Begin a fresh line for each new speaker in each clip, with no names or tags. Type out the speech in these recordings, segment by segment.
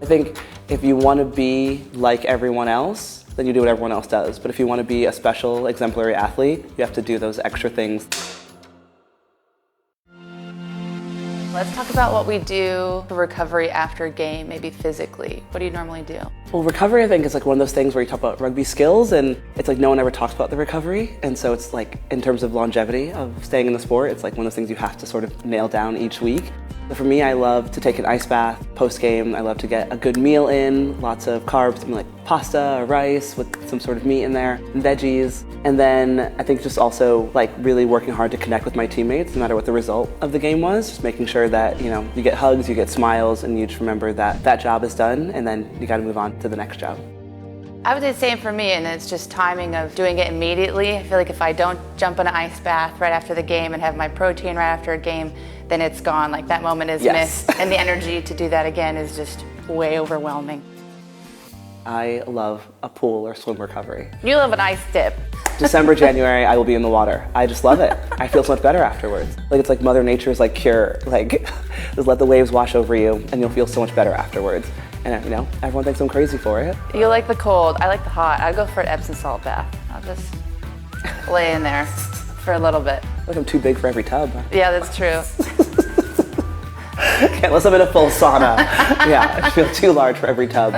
I think if you want to be like everyone else, then you do what everyone else does. But if you want to be a special, exemplary athlete, you have to do those extra things.
Let's talk about what we do for recovery after a game, maybe physically. What do you normally do?
Well, recovery, I think, is like one of those things where you talk about rugby skills, and it's like no one ever talks about the recovery. And so it's like, in terms of longevity of staying in the sport, it's like one of those things you have to sort of nail down each week. So for me, I love to take an ice bath post-game. I love to get a good meal in, lots of carbs, something like pasta or rice with some sort of meat in there, and veggies. And then I think just also like really working hard to connect with my teammates, no matter what the result of the game was, just making sure that, you know, you get hugs, you get smiles, and you just remember that that job is done, and then you got to move on to the next job.
I would say the same for me, and it's just timing of doing it immediately. I feel like if I don't jump in an ice bath right after the game and have my protein right after a game, then it's gone. Like that moment is missed, and the energy to do that again is just way overwhelming.
I love a pool or swim recovery.
You love an ice dip.
December, January, I will be in the water. I just love it. I feel so much better afterwards. Like it's like Mother Nature's like cure. Like just let the waves wash over you and you'll feel so much better afterwards. And you know, everyone thinks I'm crazy for it.
You like the cold, I like the hot. I'd go for an Epsom salt bath. I'll just lay in there for a little bit.
Like I'm too big for every tub.
Yeah, that's true.
Unless I'm in a full sauna. Yeah, I feel too large for every tub.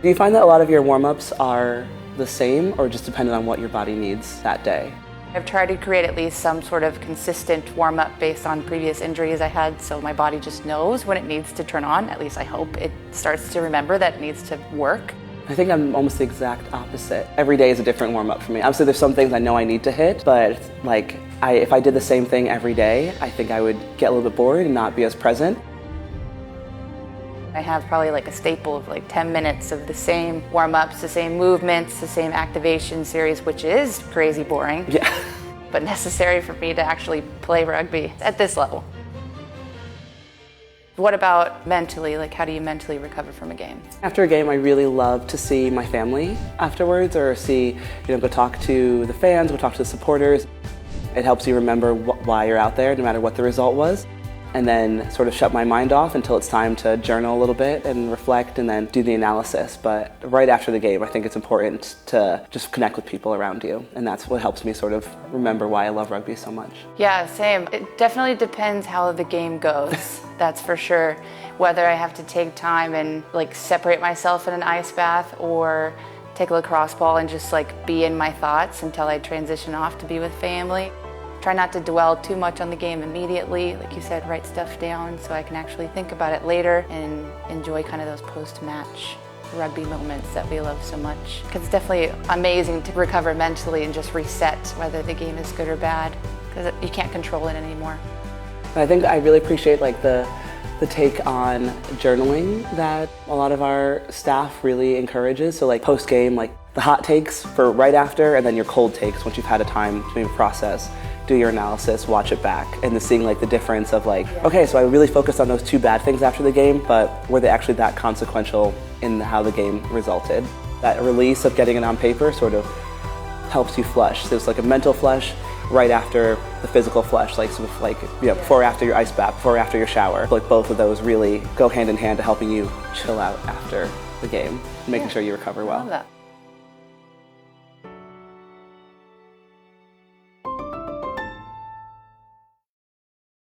Do you find that a lot of your warm-ups are the same or just dependent on what your body needs that day?
I've tried to create at least some sort of consistent warm-up based on previous injuries I had, so my body just knows when it needs to turn on. At least I hope it starts to remember that it needs to work.
I think I'm almost the exact opposite. Every day is a different warm-up for me. Obviously there's some things I know I need to hit, but like if I did the same thing every day, I think I would get a little bit bored and not be as present.
I have probably like a staple of like 10 minutes of the same warm-ups, the same movements, the same activation series, which is crazy boring, but necessary for me to actually play rugby at this level. What about mentally? Like how do you mentally recover from a game?
After a game, I really love to see my family afterwards, or go talk to the fans, go talk to the supporters. It helps you remember why you're out there, no matter what the result was. And then sort of shut my mind off until it's time to journal a little bit and reflect and then do the analysis. But right after the game, I think it's important to just connect with people around you. And that's what helps me sort of remember why I love rugby so much.
Yeah, same. It definitely depends how the game goes, that's for sure. Whether I have to take time and like separate myself in an ice bath or take a lacrosse ball and just like be in my thoughts until I transition off to be with family. Try not to dwell too much on the game immediately. Like you said, write stuff down so I can actually think about it later and enjoy kind of those post-match rugby moments that we love so much. Because it's definitely amazing to recover mentally and just reset whether the game is good or bad, because you can't control it anymore.
I think I really appreciate like the take on journaling that a lot of our staff really encourages. So like post-game, like the hot takes for right after, and then your cold takes once you've had a time to maybe process. Do your analysis, watch it back, and then seeing like the difference of like, okay, so I really focused on those two bad things after the game, but were they actually that consequential in how the game resulted? That release of getting it on paper sort of helps you flush. So it's like a mental flush right after the physical flush, like sort of like before or after your ice bath, before or after your shower. Like both of those really go hand in hand to helping you chill out after the game, making sure you recover well.
I love that.